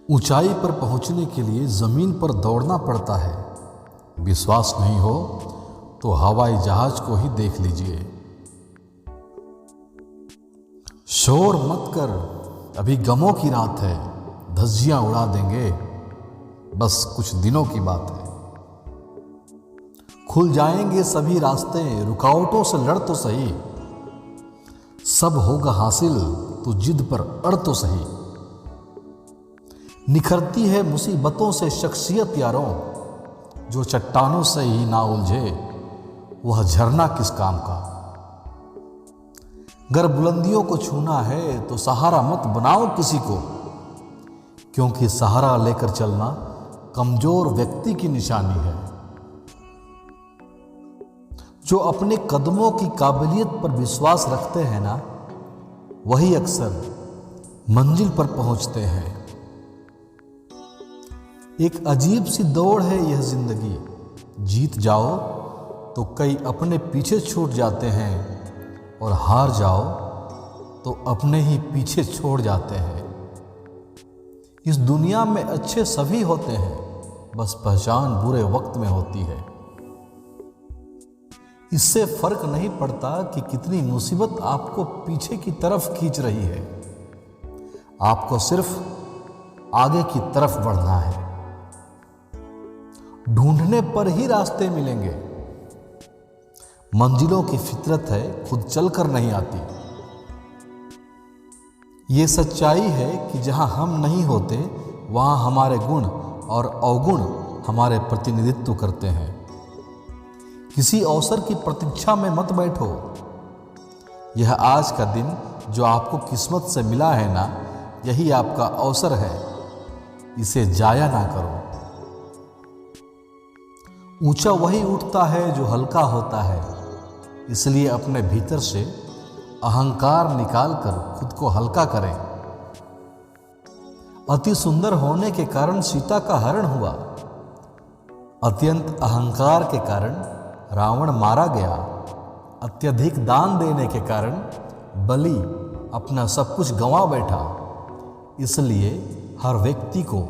ऊंचाई पर पहुंचने के लिए ज़मीन पर दौड़ना पड़ता है। विश्वास नहीं हो तो हवाई जहाज को ही देख लीजिए। शोर मत कर, अभी गमों की रात है, धज्जियां उड़ा देंगे, बस कुछ दिनों की बात है। खुल जाएंगे सभी रास्ते, रुकावटों से लड़ तो सही, सब होगा हासिल, तू जिद पर अड़ तो सही। निखरती है मुसीबतों से शख्सियत यारों, जो चट्टानों से ही ना उलझे वह झरना किस काम का। गर बुलंदियों को छूना है तो सहारा मत बनाओ किसी को, क्योंकि सहारा लेकर चलना कमजोर व्यक्ति की निशानी है। जो अपने कदमों की काबिलियत पर विश्वास रखते हैं ना, वही अक्सर मंजिल पर पहुंचते हैं। एक अजीब सी दौड़ है यह जिंदगी, जीत जाओ तो कई अपने पीछे छूट जाते हैं, और हार जाओ तो अपने ही पीछे छोड़ जाते हैं। इस दुनिया में अच्छे सभी होते हैं, बस पहचान बुरे वक्त में होती है। इससे फर्क नहीं पड़ता कि कितनी मुसीबत आपको पीछे की तरफ खींच रही है, आपको सिर्फ आगे की तरफ बढ़ना है। ढूंढने पर ही रास्ते मिलेंगे। मंजिलों की फितरत है, खुद चलकर नहीं आती। ये सच्चाई है कि जहां हम नहीं होते वहां हमारे गुण और अवगुण हमारे प्रतिनिधित्व करते हैं। किसी अवसर की प्रतीक्षा में मत बैठो। यह आज का दिन जो आपको किस्मत से मिला है ना, यही आपका अवसर है, इसे जाया ना करो। ऊंचा वही उठता है जो हल्का होता है, इसलिए अपने भीतर से अहंकार निकालकर खुद को हल्का करें। अति सुंदर होने के कारण सीता का हरण हुआ, अत्यंत अहंकार के कारण रावण मारा गया, अत्यधिक दान देने के कारण बलि अपना सब कुछ गंवा बैठा। इसलिए हर व्यक्ति को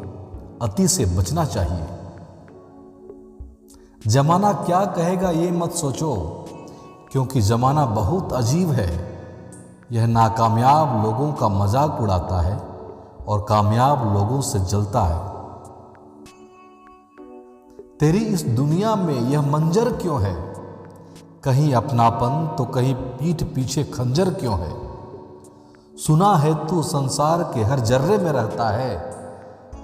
अति से बचना चाहिए। जमाना क्या कहेगा ये मत सोचो, क्योंकि जमाना बहुत अजीब है। यह नाकामयाब लोगों का मजाक उड़ाता है और कामयाब लोगों से जलता है। तेरी इस दुनिया में यह मंजर क्यों है? कहीं अपनापन तो कहीं पीठ पीछे खंजर क्यों है? सुना है तू संसार के हर जर्रे में रहता है,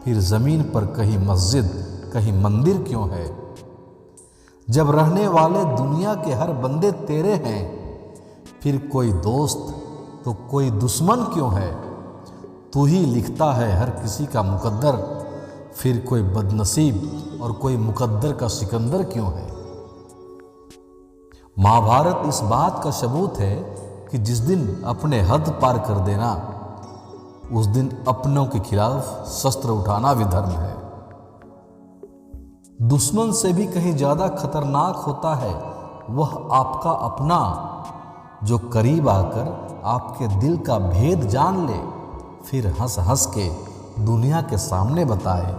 फिर जमीन पर कहीं मस्जिद कहीं मंदिर क्यों है? जब रहने वाले दुनिया के हर बंदे तेरे हैं, फिर कोई दोस्त तो कोई दुश्मन क्यों है? तू ही लिखता है हर किसी का मुकद्दर, फिर कोई बदनसीब और कोई मुकद्दर का सिकंदर क्यों है? महाभारत इस बात का सबूत है कि जिस दिन अपने हद पार कर देना, उस दिन अपनों के खिलाफ शस्त्र उठाना भी धर्म है। दुश्मन से भी कहीं ज्यादा खतरनाक होता है वह आपका अपना, जो करीब आकर आपके दिल का भेद जान ले, फिर हंस हंस के दुनिया के सामने बताए।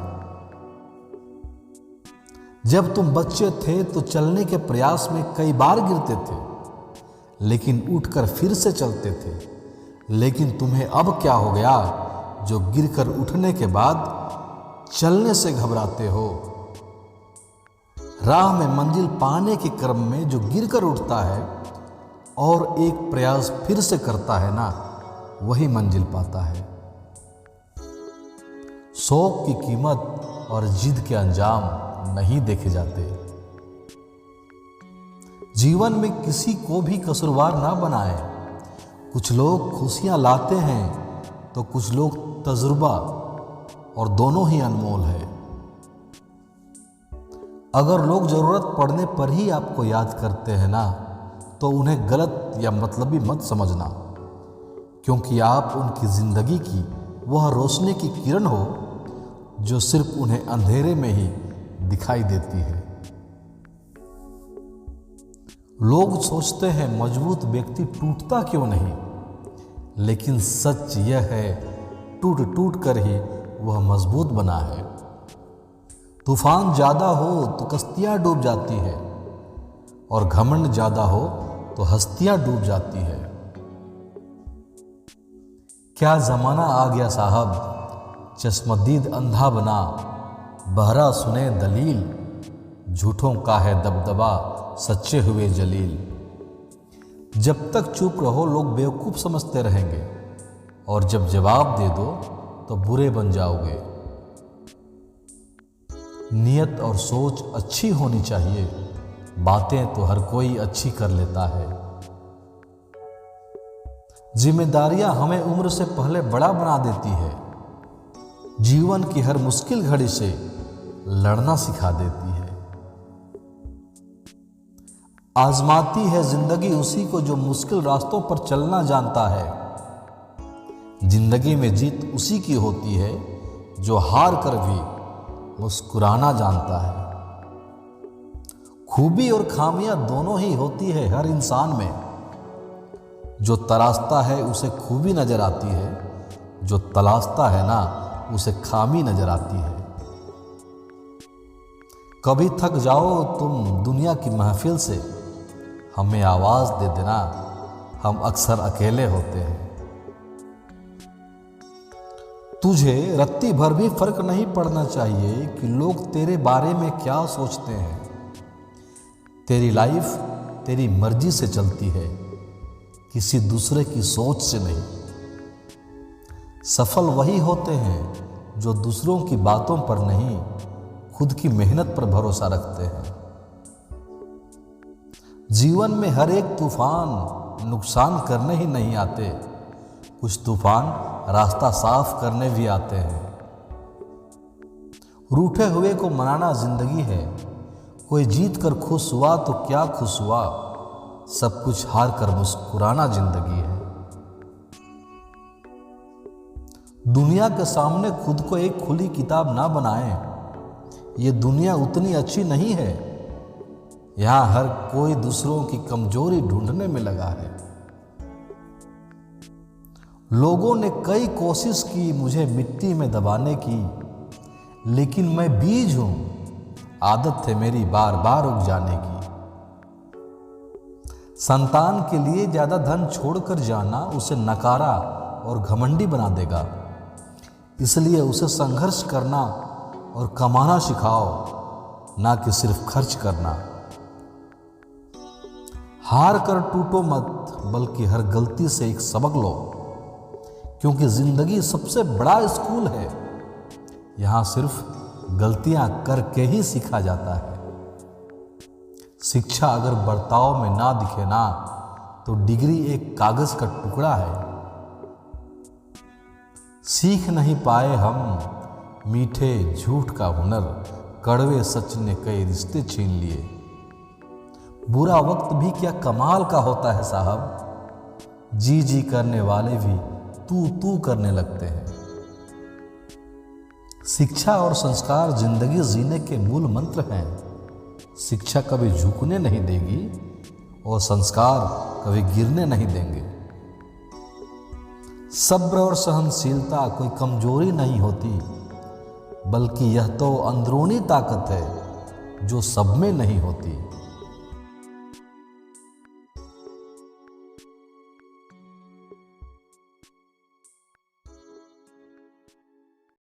जब तुम बच्चे थे तो चलने के प्रयास में कई बार गिरते थे, लेकिन उठकर फिर से चलते थे। लेकिन तुम्हें अब क्या हो गया जो गिरकर उठने के बाद चलने से घबराते हो? राह में मंजिल पाने के क्रम में जो गिरकर उठता है और एक प्रयास फिर से करता है ना, वही मंजिल पाता है। शौक की कीमत और जिद के अंजाम नहीं देखे जाते। जीवन में किसी को भी कसूरवार ना बनाए। कुछ लोग खुशियां लाते हैं तो कुछ लोग तजुर्बा, और दोनों ही अनमोल है। अगर लोग जरूरत पड़ने पर ही आपको याद करते हैं ना, तो उन्हें गलत या मतलबी मत समझना, क्योंकि आप उनकी जिंदगी की वह रोशनी की किरण हो जो सिर्फ उन्हें अंधेरे में ही दिखाई देती है। लोग सोचते हैं मजबूत व्यक्ति टूटता क्यों नहीं, लेकिन सच यह है टूट टूट कर ही वह मजबूत बना है। तूफान ज़्यादा हो तो कश्तियाँ डूब जाती है और घमंड ज़्यादा हो तो हस्तियाँ डूब जाती है। क्या ज़माना आ गया साहब, चश्मदीद अंधा बना, बहरा सुने दलील, झूठों का है दबदबा, सच्चे हुए जलील। जब तक चुप रहो लोग बेवकूफ़ समझते रहेंगे और जब जवाब दे दो तो बुरे बन जाओगे। नियत और सोच अच्छी होनी चाहिए, बातें तो हर कोई अच्छी कर लेता है। जिम्मेदारियां हमें उम्र से पहले बड़ा बना देती है, जीवन की हर मुश्किल घड़ी से लड़ना सिखा देती है। आजमाती है जिंदगी उसी को जो मुश्किल रास्तों पर चलना जानता है। जिंदगी में जीत उसी की होती है जो हार कर भी मुस्कुराना जानता है। खूबी और खामियां दोनों ही होती है हर इंसान में। जो तराशता है उसे खूबी नजर आती है, जो तलाशता है ना उसे खामी नजर आती है। कभी थक जाओ तुम दुनिया की महफिल से, हमें आवाज दे देना, हम अक्सर अकेले होते हैं। तुझे रत्ती भर भी फर्क नहीं पड़ना चाहिए कि लोग तेरे बारे में क्या सोचते हैं। तेरी लाइफ तेरी मर्जी से चलती है, किसी दूसरे की सोच से नहीं। सफल वही होते हैं जो दूसरों की बातों पर नहीं, खुद की मेहनत पर भरोसा रखते हैं। जीवन में हर एक तूफान नुकसान करने ही नहीं आते, कुछ तूफान रास्ता साफ करने भी आते हैं। रूठे हुए को मनाना जिंदगी है, कोई जीत कर खुश हुआ तो क्या खुश हुआ, सब कुछ हार कर मुस्कुराना जिंदगी है। दुनिया के सामने खुद को एक खुली किताब ना बनाएं, ये दुनिया उतनी अच्छी नहीं है। यहां हर कोई दूसरों की कमजोरी ढूंढने में लगा है। लोगों ने कई कोशिश की मुझे मिट्टी में दबाने की, लेकिन मैं बीज हूं, आदत है मेरी बार बार उग जाने की। संतान के लिए ज्यादा धन छोड़कर जाना उसे नकारा और घमंडी बना देगा, इसलिए उसे संघर्ष करना और कमाना सिखाओ, ना कि सिर्फ खर्च करना। हार कर टूटो मत, बल्कि हर गलती से एक सबक लो, क्योंकि जिंदगी सबसे बड़ा स्कूल है। यहां सिर्फ गलतियां करके ही सीखा जाता है। शिक्षा अगर बर्ताव में ना दिखे ना, तो डिग्री एक कागज का टुकड़ा है। सीख नहीं पाए हम मीठे झूठ का हुनर, कड़वे सच ने कई रिश्ते छीन लिए। बुरा वक्त भी क्या कमाल का होता है साहब, जी जी करने वाले भी तू तू करने लगते हैं। शिक्षा और संस्कार जिंदगी जीने के मूल मंत्र हैं। शिक्षा कभी झुकने नहीं देगी और संस्कार कभी गिरने नहीं देंगे। सब्र और सहनशीलता कोई कमजोरी नहीं होती, बल्कि यह तो अंदरूनी ताकत है जो सब में नहीं होती।